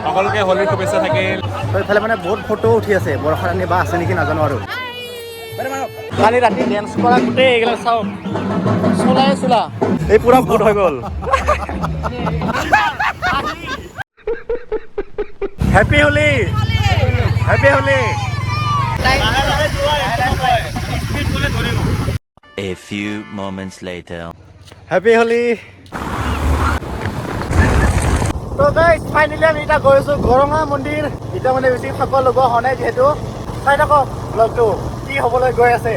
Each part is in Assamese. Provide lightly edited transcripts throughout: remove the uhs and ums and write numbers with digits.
সকলোকে হোলীৰ শুভেচ্ছা থাকিল। এইফালে মানে বহুত ফটো উঠি আছে, বৰষা ৰাণী বা আছে নেকি নাজানো আৰু। কালি ৰাতি ডেন্স কৰা গোটেই এইবিলাক চাওক, চলাই চোলা এই পুৰা ভূত হৈ গ'ল। Happy Holi, happy Holi. A few moments later. Happy Holi. তো গাইজ ফাইনেলি আমি এতিয়া গৈ আছোঁ গৰঙা মন্দিৰ। এতিয়া মানে বেছি ফাকুৱা লগোৱা হোৱা নাই যিহেতু। চাই থাকক ব্লগটো কি হ'বলৈ গৈ আছে।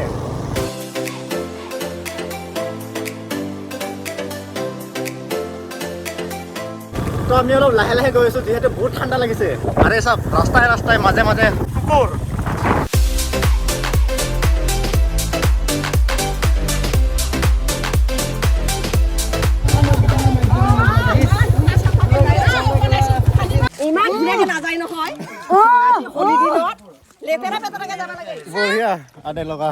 তো আমি অলপ লাহে লাহে গৈ আছোঁ যিহেতু বহুত ঠাণ্ডা লাগিছে। আৰে চাওক ৰাস্তাই ৰাস্তাই মাজে মাজে কুকুৰ। বঢ়িয়া আদে লগা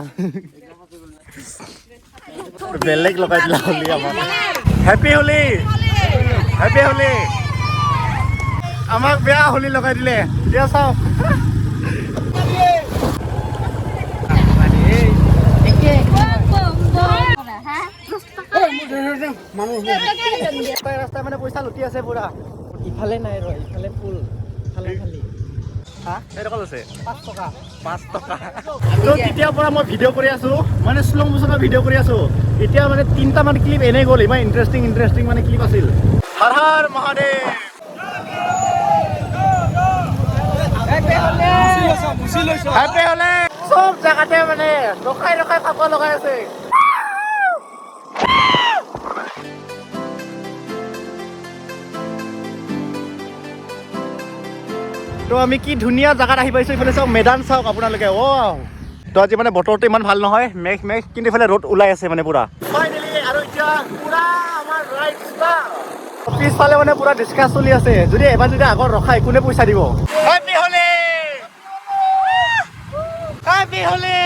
বেলেগ লগাই দিলা হোলী আমাক। Happy Holi, happy Holi. আমাক বেয়া হোলী লগাই দিলে। এতিয়া চাওক ৰাস্তাই মানে পইচা লুটি আছে পুৰা। ইফালে নাই ৰ, ইফালে ফুল খালি পাঁচ টকা। তো তেতিয়াৰ পৰা মই ভিডিঅ' কৰি আছো, মানে শ্ল' মোচনৰ ভিডিঅ' কৰি আছো। এতিয়া মানে 3টামান ক্লিপ এনেই গ'ল, ইমান ইণ্টাৰেষ্টিং মানে ক্লিপ আছিল। হৰ হৰ মহাদেৱ। হেপী হোলী। চব জেগাতে মানে ৰখাই ৰখাই ফাকুৱা লগাই আছে। তো আমি কি ধুনীয়া জেগাত আহি পাইছোঁ। এইফালে চাওক মেদান চাওক আপোনালোকে। তো আজি মানে বতৰটো ইমান ভাল নহয়, মেঘ কিন্তু এইফালে ৰ'দ ওলাই আছে মানে পুৰা। ফাইনেলি আৰু এতিয়া পুৰা আমাৰ ৰাইড ষ্টাৰ্ট। পিছফালে মানে পুৰা ডিছকাছ চলি আছে, যদি এবাৰ যদি আগত ৰখাই কোনে পইচা দিব। Happy Holi, happy Holi.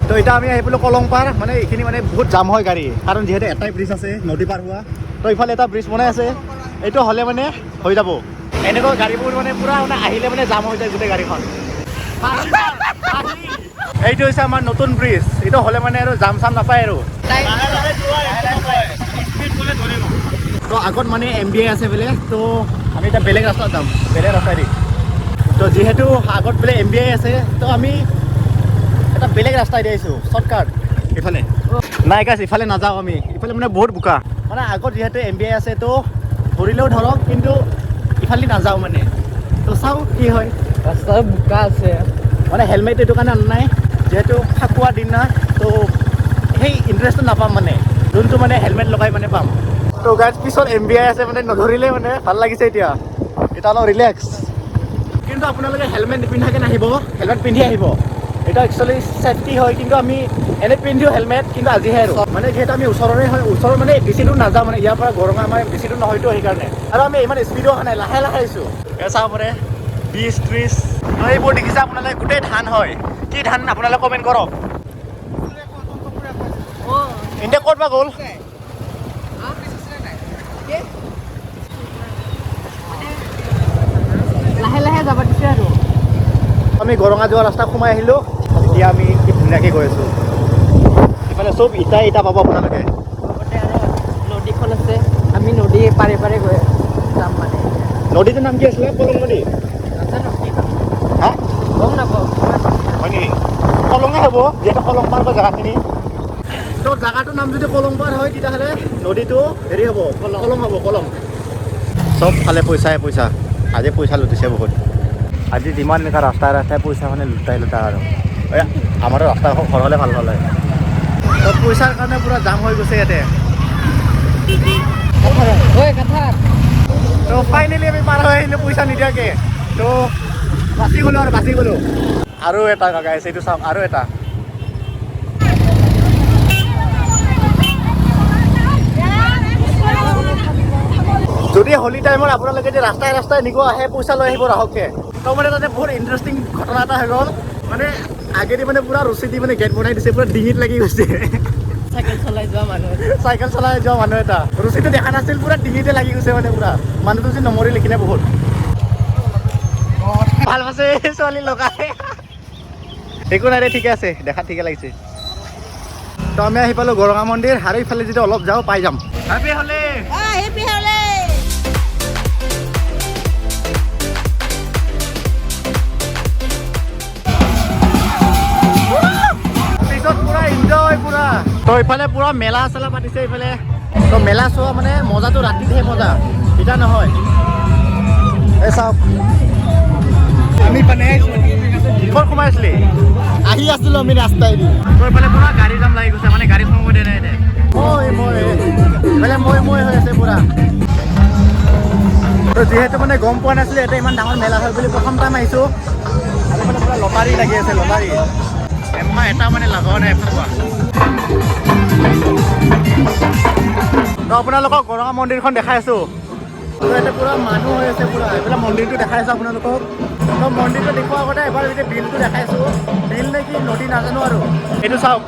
তো এতিয়া আমি আহি পালোঁ কলংপাৰ। মানে এইখিনি মানে বহুত জাম হয় গাড়ী, কাৰণ যিহেতু এটাই ব্ৰিজ আছে নদী পাৰ হোৱা। তো ইফালে এটা ব্ৰিজ বনাই আছে, এইটো হ'লে মানে হৈ যাব। এনেকুৱা গাড়ীবোৰ মানে পুৰা মানে আহিলে মানে জাম হৈ যায় গোটেই গাড়ীখন। এইটো হৈছে আমাৰ নতুন ব্ৰিজ, এইটো হ'লে মানে আৰু জাম চাম নাপায় আৰু। তো আগত মানে MBA আছে বোলে, তো আমি এতিয়া বেলেগ ৰাস্তাত যাম, বেলেগ ৰাস্তাইদি। তো যিহেতু আগত বোলে MBA আছে, তো আমি এটা বেলেগ ৰাস্তাইদি আহিছোঁ, শ্বৰ্টকাট ইফালে। নাই গাইছ, ইফালে নাযাওঁ আমি, ইফালে মানে বহুত বোকা। মানে আগত যিহেতু MBA আছে, তো ধৰিলেও ধৰক, কিন্তু ইফালে নাযাওঁ মানে। তো চাওঁ কি হয়। ৰাস্তা বোকা আছে, মানে হেলমেট এইটো কাৰণে অনা নাই, যিহেতু ফাকুৱা দিন না, তো সেই ইণ্টাৰেষ্টটো নাপাম মানে, যোনটো মানে হেলমেট লগাই মানে পাম। তো গাইজ পিছত MBA আছে মানে নধৰিলে মানে ভাল লাগিছে এতিয়া অলপ ৰিলেক্স। কিন্তু আপোনালোকে হেলমেট নিপিন্ধাকৈ নাহিব, হেলমেট পিন্ধি আহিব। এটা একচুৱেলি ছেফটি হয়, কিন্তু আমি এনে পিন্ধিও হেলমেট, কিন্তু আজিহে আৰু মানে যিহেতু আমি ওচৰৰে হয়, ওচৰৰ মানে বেছি দূৰ নাযাওঁ মানে, ইয়াৰ পৰা গৰঙা আমাৰ বেছি দূৰ নহয়তো সেইকাৰণে। আৰু আমি ইমান স্পীডো অহা নাই, লাহে লাহে আহিছোঁ। চাব পাৰে 20-30। এইবোৰ দেখিছে আপোনালোকে, গোটেই ধান হয়। কি ধান আপোনালোকে কমেণ্ট কৰক। এতিয়া ক'ত বা গ'ল? লাহে লাহে যাব দিছে আৰু। আমি গৰঙা যোৱা ৰাস্তা সোমাই আহিলোঁ, এতিয়া আমি কি ধুনীয়াকৈ গৈ আছোঁ। ইফালে চব ইটা পাব আপোনালোকে। লগতে আৰু নদীখন আছে, আমি নদী পাৰে পাৰে গৈ যাম মানে। নদীটোৰ নাম কি আছিলে? কলং নদী? নাজানো কি নাম, হা গম নাপাওঁ। হয় নেকি? কলঙে হ'ব, যিহেতু কলং পাৰ হয় জেগাখিনি। তো জেগাটোৰ নাম যদি কলং পাৰ হয়, তেতিয়াহ'লে নদীটো হেৰি হ'ব, কলং হ'ব, কলং। চব ফালে পইচাই পইচা, আজি পইচা লুটিছে বহুত। আজি যিমান এনেকুৱা ৰাস্তাই ৰাস্তাই পইচা মানে লুটাই আৰু আমাৰো ৰাস্তা ঘৰ হ'লে ভাল হ'লে। তো পইচাৰ কাৰণে পুৰা জাম হৈ গৈছে ইয়াতে। তো ফাইনেলি আমি পাৰ হৈ আহিলোঁ পইচা নিদিয়াকৈ। তো বাচি গ'লোঁ আৰু এটা গাইছ, এইটো চাওক আৰু এটা। যদি হোলী টাইমত আপোনালোকে যদি ৰাস্তাই ৰাস্তাই নিব আহে, পইচা লৈ আহিব ৰাহককে। তো মানে তাতে বহুত ইণ্টাৰেষ্টিং ঘটনা এটা হৈ গ'ল। মানে আগেদি মানে পুৰা ৰছী দি মানে গেট বনাই দিছে, পুৰা ডিঙিত লাগি গৈছে। চাইকেল চলাই যোৱা মানুহ চাইকেল চলাই যোৱা মানুহ এটা ৰছীটো দেখা নাছিল পুৰা ডিঙিতে লাগি গৈছে মানে পুৰা মানুহটো যে নমৰিলে কিনে বহুত ভাল পাইছে ছোৱালী লগাই একো নাই ঠিকে আছে দেখাত ঠিকে লাগিছে তো আমি আহি পালোঁ গৰঙা মন্দিৰ আৰু ইফালে যদি অলপ যাওঁ পাই যাম হেপী হলে পিছত পুৰা এনজয় পুৰা তো ইফালে পুৰা মেলা চেলা পাতিছে ইফালে তো মেলা চোৱা মানে মজাটো ৰাতিতহে মজা এতিয়া নহয় এই চাওক আমি মানে ক'ত সোমাইছিলি আহি আছিলোঁ আমি ৰাস্তাইদি তো ইফালে পুৰা গাড়ী জাম লাগি গৈছে মানে গাড়ী সোমাব দিয়া নাই দে মই হৈ আছে পুৰা তো যিহেতু মানে গম পোৱা নাছিলে এটা ইমান ডাঙৰ মেলা হয় বুলি প্ৰথম টাইম আহিছোঁ আৰু মানে পুৰা লটাৰী লাগি আছে লটাৰী এমাহ এটা মানে লগাও নাই এফালে তো আপোনালোকক গৰঙা মন্দিৰখন দেখাই আছোঁ তো ইয়াতে পুৰা মানুহ হৈ আছে পুৰা এইবিলাক মন্দিৰটো দেখাই আছোঁ আপোনালোকক তো মন্দিৰটো দেখুৱাৰ আগতে এবাৰ যেতিয়া বিলটো দেখাইছোঁ বিল নে কি নদী নাজানো আৰু এইটো চাওক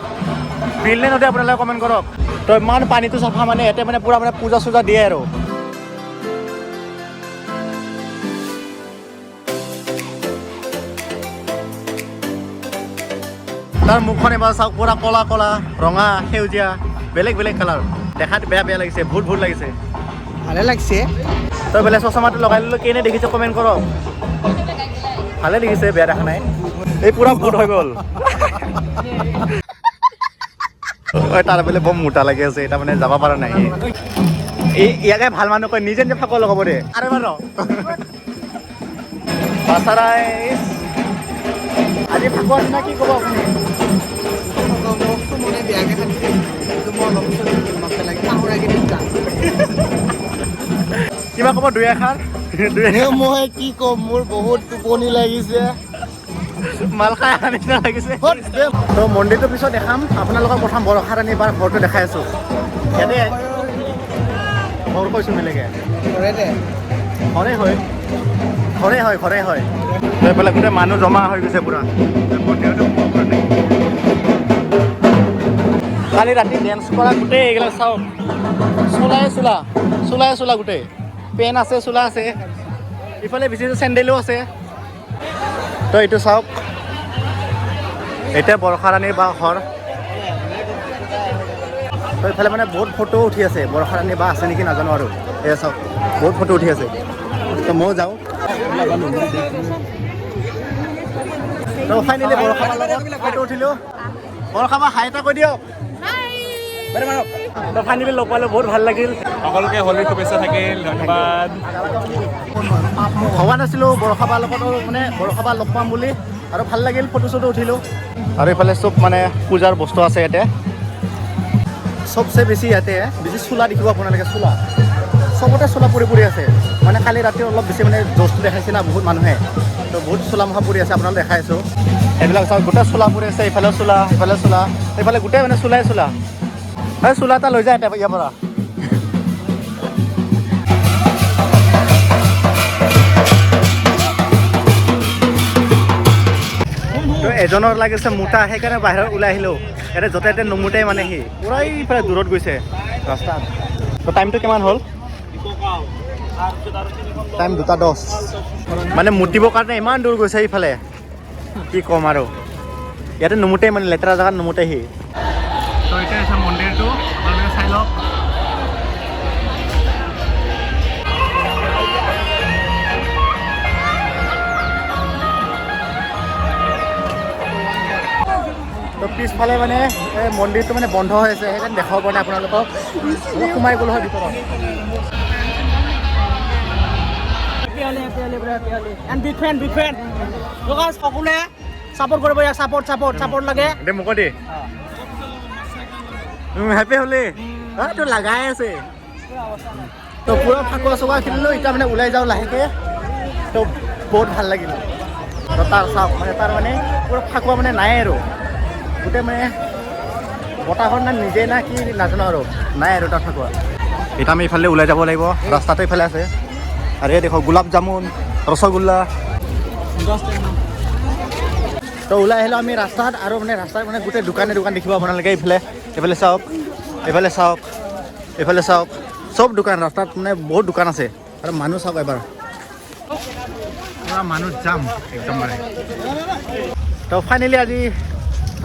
বিল নে নদী আপোনালোকে কমেণ্ট কৰক তো ইমান পানীটো চাফা মানে ইয়াতে মানে পুৰা মানে পূজা চূজা দিয়ে আৰু তাৰ মুখখন এবাৰ চাওক পুৰা কলা কলা ৰঙা সেউজীয়া বেলেগ বেলেগ কালাৰ দেখাত বেয়া লাগিছে ভূত লাগিছে ভালে লাগছে তই বেলেগ চশমাটো লগাই ল'লো কেনে দেখিছে কমেণ্ট কৰক ভালে দেখিছে বেয়া দেখা নাই এই পুৰা ভূত হৈ গ'ল তাৰ বোলে বৰ মোটা লাগি আছে এটা মানে যাব পৰা নাই এই ইয়াকে ভাল মানুহ কয় নিজে নিজে ফাঁকো লগাব দে আৰু এবাৰ আজি ফাঁকুৱা দিনা কি ক'ব আপুনি মানে বেয়াকে খান্দিছে কিবা ক'ব দুই এষাৰ মই কি ক'ম মোৰ বহুত টোপনি লাগিছে মাল খাই অহা নিচিনা লাগিছে তো মন্দিৰটোৰ পিছত দেখাম আপোনালোকক প্ৰথম বৰষাৰাণী বাৰ ঘৰটো দেখাই আছোঁ ইয়াতে ঘৰ কৈছোঁ বেলেগে ঘৰে হয় তো এইফালে গোটেই মানুহ জমা হৈ গৈছে পুৰা কালি ৰাতি ডেন্স কৰা গোটেই এইবিলাক চাওক চোলা গোটেই পেন আছে চোলা আছে ইফালে বেছি চেণ্ডেলো আছে তো এইটো চাওক এতিয়া বৰষাৰাণীৰ বা ঘৰ তো এইফালে মানে বহুত ফটো উঠি আছে বৰষাৰাণী বা আছে নেকি নাজানো আৰু এয়া চাওক বহুত ফটো উঠি আছে তো ময়ো যাওঁ তো ফাইনেলি বৰষাবাৰ লগত ফটো উঠিলোঁ বৰষাবা হাই এটা কৈ দিয়ক তো ফাইনেলি লগ পালোঁ বহুত ভাল লাগিল সকলোকে হোলীৰ শুভেচ্ছা থাকিল ধন্যবাদ ভবা নাছিলোঁ বৰষাবাৰ লগত মানে বৰষাবাৰ লগ পাম বুলি আৰু ভাল লাগিল ফটো চটো উঠিলোঁ আৰু এইফালে চব মানে পূজাৰ বস্তু আছে ইয়াতে চবচে বেছি ইয়াতে বেছি চোলা দেখিব আপোনালোকে চোলা চবতে চোলা পৰি আছে মানে কালি ৰাতি অলপ বেছি মানে জোচটো দেখাইছে না বহুত মানুহে তো বহুত চোলা মখা পৰি আছে আপোনালোকে দেখাই আছোঁ এইবিলাক চাওক গোটেই চোলা পৰি আছে এইফালে চোলা এইফালে গোটেই মানে চোলা চোলা এটা লৈ যায় ইয়াৰ পৰা তো এজনৰ লাগিছে মোটা সেইকাৰণে বাহিৰত ওলাই আহিলোঁ ইয়াতে য'তে ত'তে নুমুটাই মানে সি পূৰা ইফালে দূৰত গৈছে ৰাস্তাত তো টাইমটো কিমান হ'ল টাইম 2:10 মানে মুতিবৰ কাৰণে ইমান দূৰ গৈছে ইফালে কি ক'ম আৰু ইয়াতে নুমুটাই মানে লেতেৰা জেগাত নুমুটাই সি তো এতিয়া আছে মন্দিৰটো আপোনালোকে চাই লওক তো পিছফালে মানে এই মন্দিৰটো মানে বন্ধ হৈ আছে সেইকাৰণে দেখাব পৰা নাই আপোনালোকক সোমাই গ'লো হয় ভিতৰত সকলোৱে ছাপোৰ্ট কৰিব ইয়াক ছাপোৰ্ট লাগে দে মোক দে হেপী হ'লি তো লাগাই আছে তো পুৰা ফাকুৱা চকুৱা খেলিলোঁ এতিয়া মানে ওলাই যাওঁ লাহেকৈ তো বহুত ভাল লাগিল তো তাৰ চাওক মানে তাৰ মানে পুৰা ফাকুৱা মানে নাই আৰু গোটেই মানে বতাহৰ না নিজে না কি নাজানো আৰু নাই আৰু তাৰ ফাকুৱা এতিয়া আমি ইফালে ওলাই যাব লাগিব ৰাস্তাটো ইফালে আছে আৰু এই দেখো গোলাপ জামুন ৰসগোল্লা তো ওলাই আহিলোঁ আমি ৰাস্তাত আৰু মানে ৰাস্তাত মানে গোটেই দোকান দেখিব আপোনালোকে এইফালে এইফালে চাওক এইফালে চাওক এইফালে চাওক চব দোকান ৰাস্তাত মানে বহুত দোকান আছে আৰু মানুহ চাওক এবাৰ মানুহ যাম একদম মানে তো ফাইনেলি আজি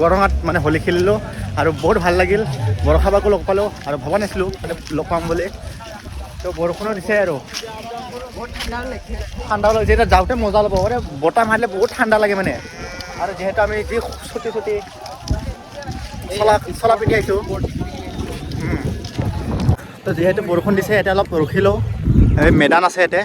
গৰঙাত মানে হোলী খেলিলোঁ আৰু বহুত ভাল লাগিল বৰষা বাকো লগ পালোঁ আৰু ভবা নাছিলোঁ মানে লগ পাম বুলি তো বৰষুণো দিছে আৰু ঠাণ্ডাও লাগিছে এতিয়া যাওঁতে মজা ল'ব মানে বতাহ মাৰিলে বহুত ঠাণ্ডা লাগে মানে আৰু যিহেতু আমি যি চুটি চলা পিন্ধি আহিছোঁ তো যিহেতু বৰষুণ দিছে এতিয়া অলপ ৰখি লওঁ এই মেদান আছে ইয়াতে